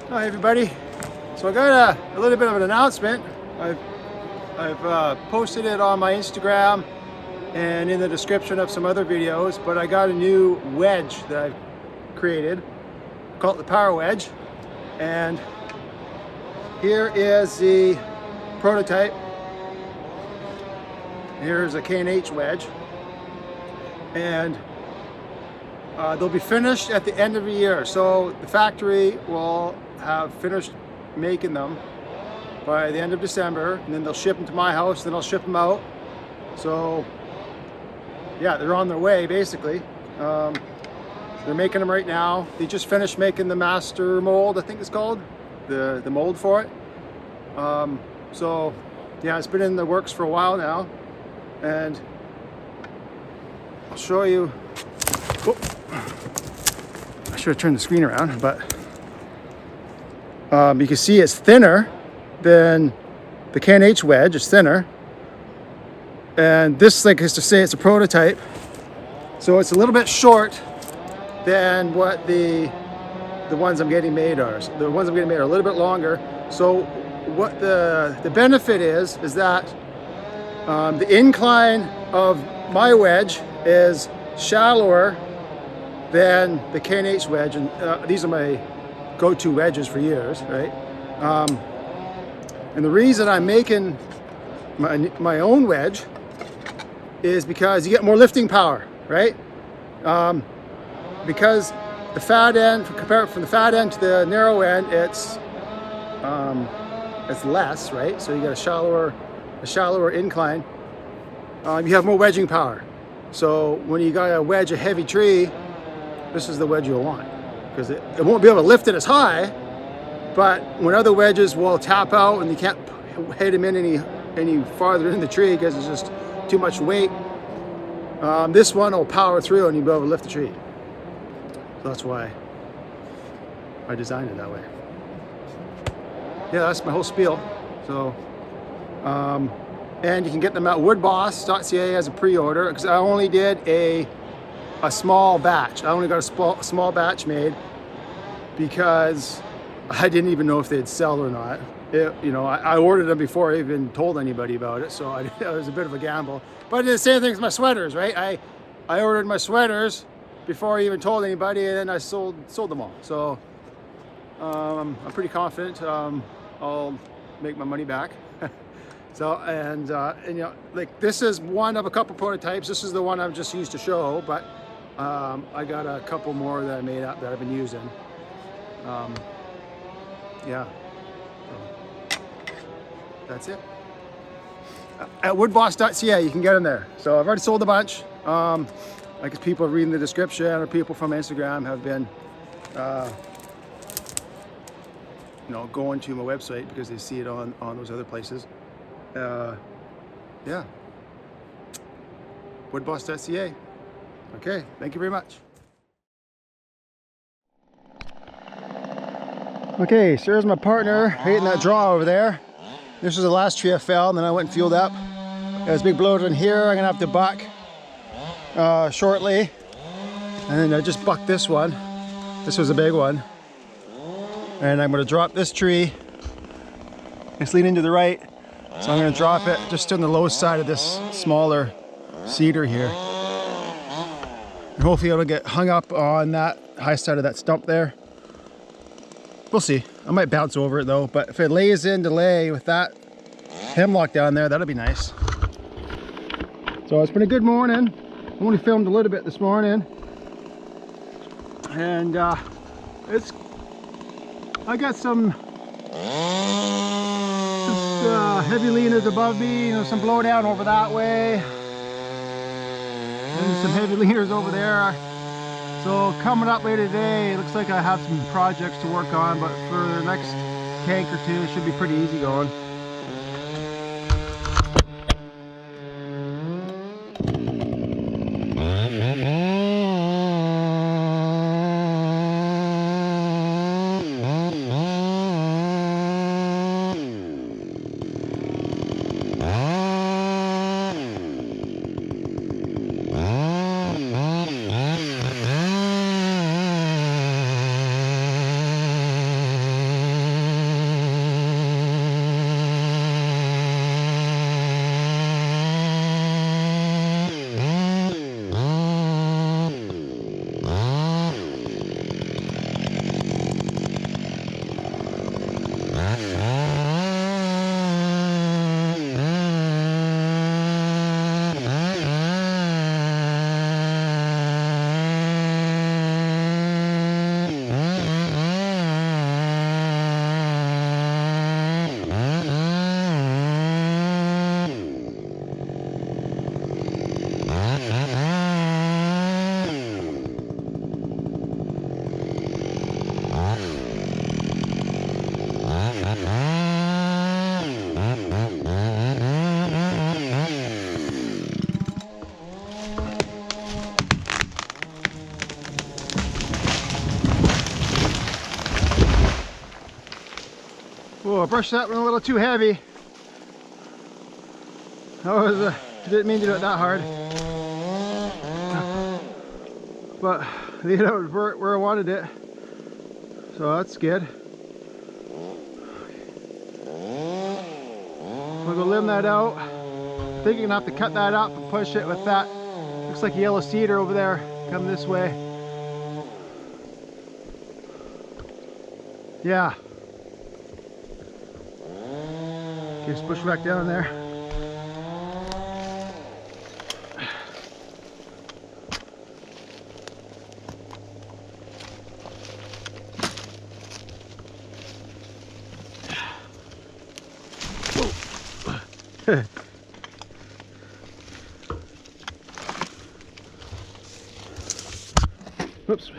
Hi everybody. So I got a little bit of an announcement. I've posted it on my Instagram and in the description of some other videos, but I got a new wedge that I've created. Call it the PowerWedge. And here is the prototype. Here's a K&H wedge. And they'll be finished at the end of the year. So the factory will have finished making them by the end of December, and then they'll ship them to my house, then I'll ship them out. So yeah, they're on their way basically. They're making them right now. They just finished making the master mold, I think it's called, the mold for it. So yeah, it's been in the works for a while now, and I'll show you. Oh, I should have turned the screen around, but you can see it's thinner than the K&H wedge. It's thinner, and this, like, is to say it's a prototype, so it's a little bit short than what the ones I'm getting made are. So the ones I'm getting made are a little bit longer. So what the benefit is that the incline of my wedge is shallower than the K&H wedge, and these are my go-to wedges for years, right? And the reason I'm making my own wedge is because you get more lifting power, right? Because the fat end, compared from the fat end to the narrow end, it's less, right? So you get a shallower incline. You have more wedging power. So when you got to wedge a heavy tree, this is the wedge you'll want, because it won't be able to lift it as high, but when other wedges will tap out and you can't hit them in any farther in the tree because it's just too much weight, this one will power through and you'll be able to lift the tree. So that's why I designed it that way. Yeah, that's my whole spiel. So, and you can get them at woodboss.ca as a pre-order, because I only did a small batch. I only got a small batch made because I didn't even know if they'd sell or not. I ordered them before I even told anybody about it, so it was a bit of a gamble. But I did the same thing with my sweaters, right? I ordered my sweaters before I even told anybody, and then I sold them all. So I'm pretty confident I'll make my money back. So, and like, this is one of a couple prototypes. This is the one I've just used to show, but I got a couple more that I made up that I've been using. Yeah, so that's it. At woodboss.ca, you can get them there. So I've already sold a bunch. Like, people reading the description, or people from Instagram have been going to my website because they see it on those other places. Yeah, woodboss.ca. Okay, thank you very much. Okay, so there's my partner hitting that draw over there. This was the last tree I felled, and then I went and fueled up. There's a big bloater in here. I'm gonna have to buck shortly, and then I just bucked this one. This was a big one, and I'm gonna drop this tree. It's leaning to the right, so I'm gonna drop it just on the low side of this smaller cedar here, and hopefully it'll get hung up on that high side of that stump there. We'll see. I might bounce over it though, but if it lays in to lay with that hemlock down there, that'll be nice. So it's been a good morning. I only filmed a little bit this morning, and I got some heavy leaners above me, some blowdown over that way, and some heavy leaners over there. So coming up later today, it looks like I have some projects to work on, but for the next tank or two, it should be pretty easy going. Whoa, I brushed that one a little too heavy. I didn't mean to do it that hard. But I think that was where I wanted it. So that's good. We'll go limb that out. I think you're gonna have to cut that up and push it with that. Looks like a yellow cedar over there. Come this way. Yeah. Okay, just push back down there. Oops.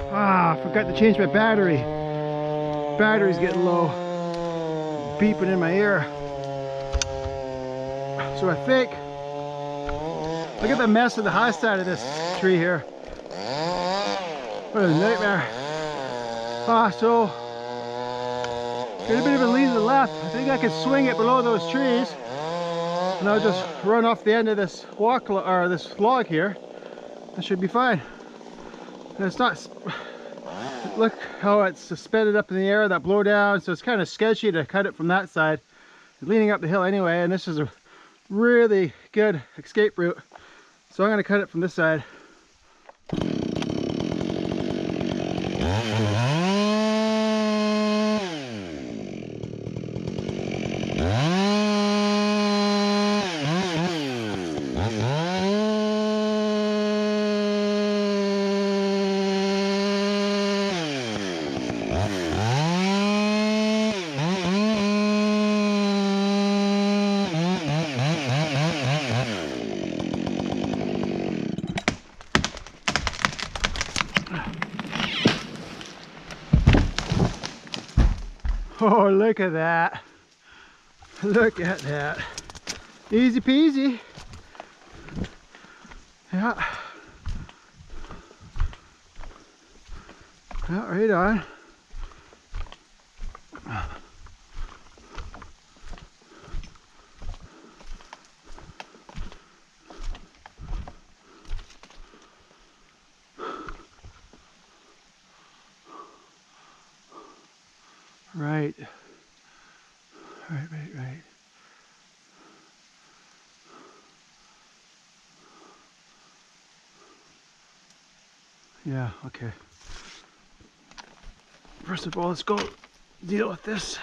I forgot to change my battery. Battery's getting low. Beeping in my ear. So I think, look at the mess of the high side of this tree here. What a nightmare. So get a bit of a lean to the left. I think I can swing it below those trees, and I'll just run off the end of this this log here. That should be fine. And it's not, look how it's suspended up in the air, that blow down, so it's kind of sketchy to cut it from that side. It's leaning up the hill anyway, and this is a really good escape route. So I'm going to cut it from this side. Oh, look at that. Look at that. Easy peasy. Yeah. Yeah, right on. Right. Right. Yeah, okay. First of all, let's go deal with this.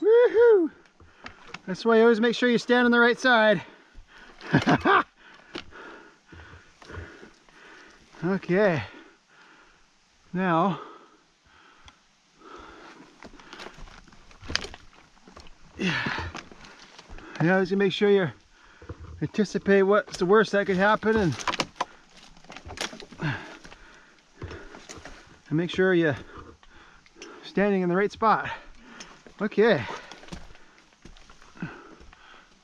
Woohoo! That's why you always make sure you stand on the right side. Okay. Now, now just make sure you anticipate what's the worst that could happen, and make sure you're standing in the right spot. Okay.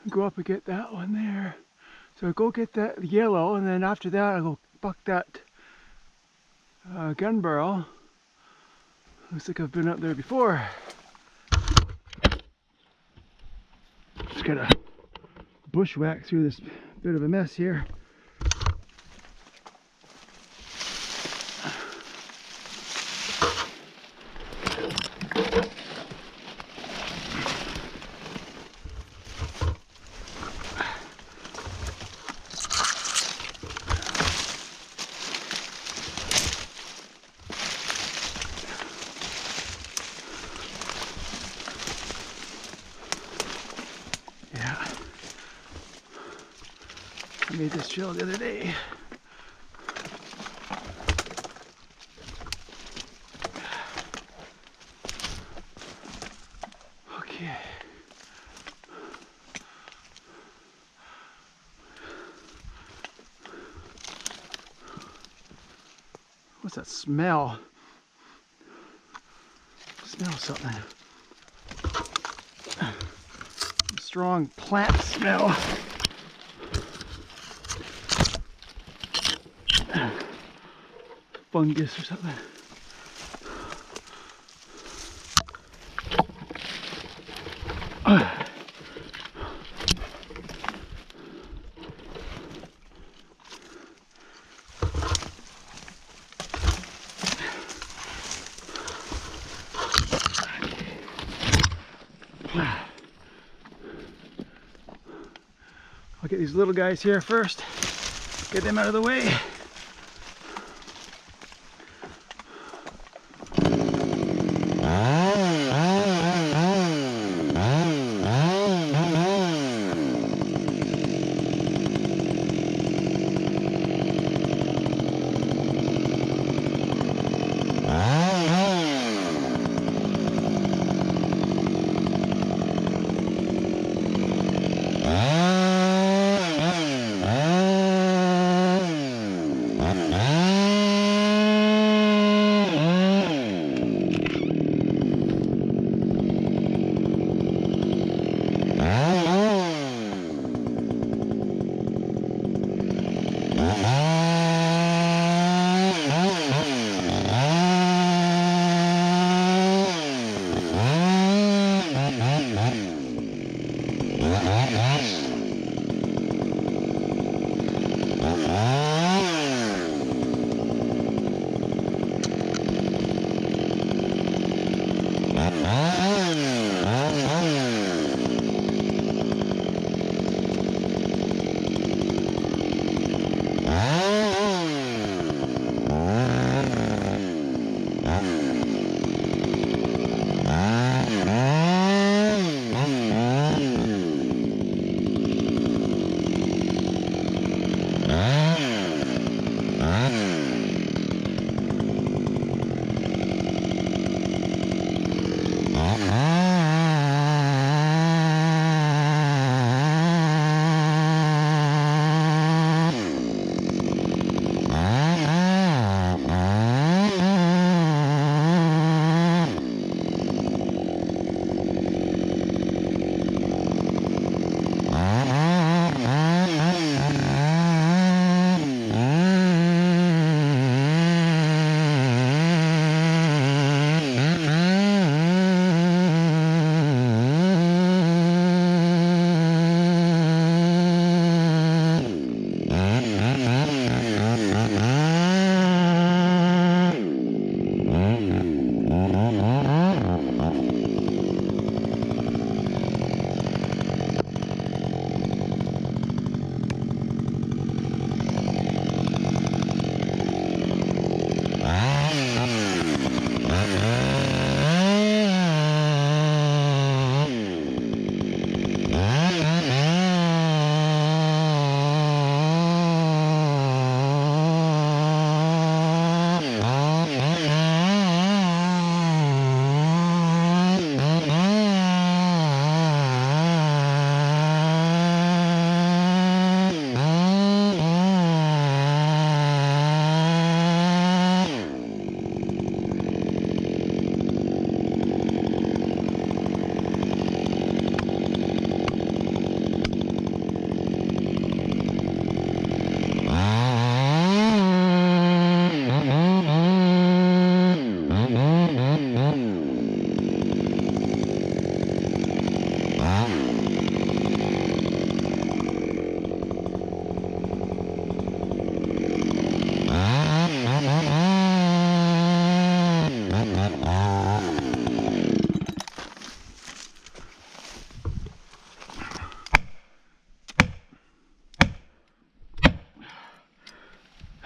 Go up and get that one there. So go get that yellow, and then after that I'll go buck that gun barrel. Looks like I've been up there before. Just gotta bushwhack through this bit of a mess here. I made this trail the other day. Okay. What's that smell? Smell something. Strong plant smell. Fungus or something. I'll get these little guys here first. Get them out of the way.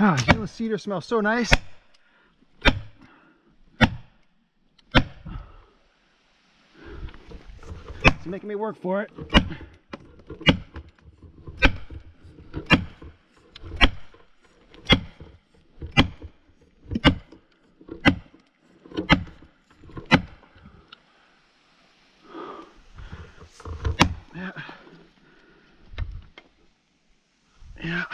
Ah, yellow cedar smells so nice. It's making me work for it. Yeah. Yeah.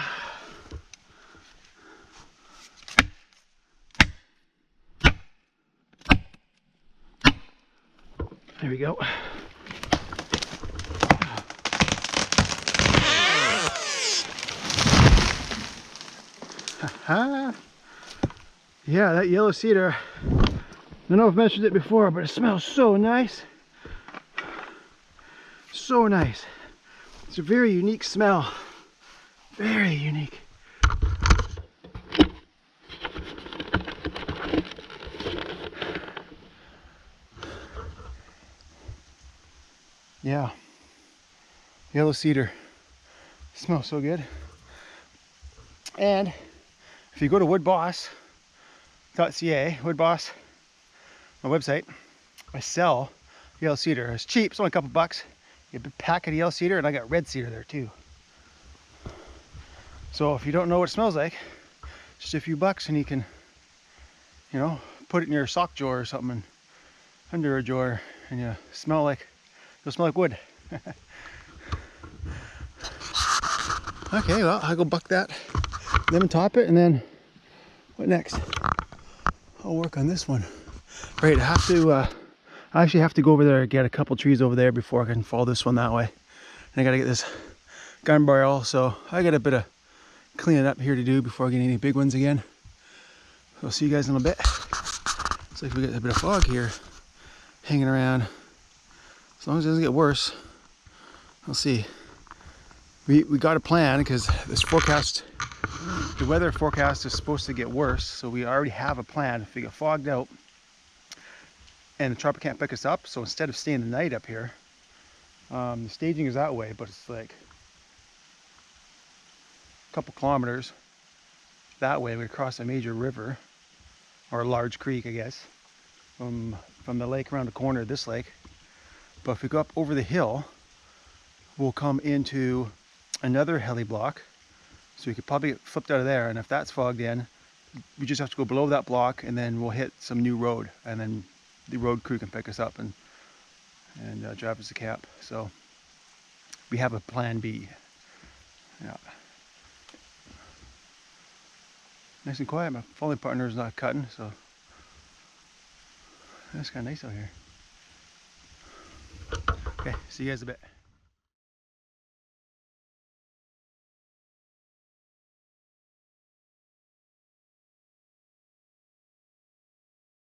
There we go. Yeah, that yellow cedar, I don't know if I've mentioned it before, but it smells so nice. So nice. It's a very unique smell. Very unique. Yeah. Yellow cedar. Smells so good. And if you go to woodboss.ca, Woodboss, my website, I sell yellow cedar. It's cheap, it's only a couple bucks. You get a packet of yellow cedar, and I got red cedar there too. So if you don't know what it smells like, just a few bucks and you can, you know, put it in your sock drawer or something, and under a drawer, and you'll smell like wood. Okay, well, I'll go buck that, then top it, and then what next? I'll work on this one. Right, I actually have to go over there and get a couple trees over there before I can follow this one that way. And I gotta get this gun barrel, so I got a bit of cleaning up here to do before I get any big ones again. So I'll see you guys in a little bit. Looks like we got a bit of fog here hanging around. As long as it doesn't get worse, we'll see. We got a plan because this forecast, the weather forecast is supposed to get worse, so we already have a plan. If we get fogged out and the chopper can't pick us up, so instead of staying the night up here, the staging is that way, but it's like a couple kilometers that way. We cross a major river, or a large creek, I guess, from the lake around the corner of this lake. But if we go up over the hill, we'll come into another heli block, so we could probably get flipped out of there, and if that's fogged in, we just have to go below that block, and then we'll hit some new road, and then the road crew can pick us up and drive us to camp. So we have a plan B. Yeah. Nice and quiet. My following partner is not cutting, so that's kind of nice out here. Okay, see you guys in a bit.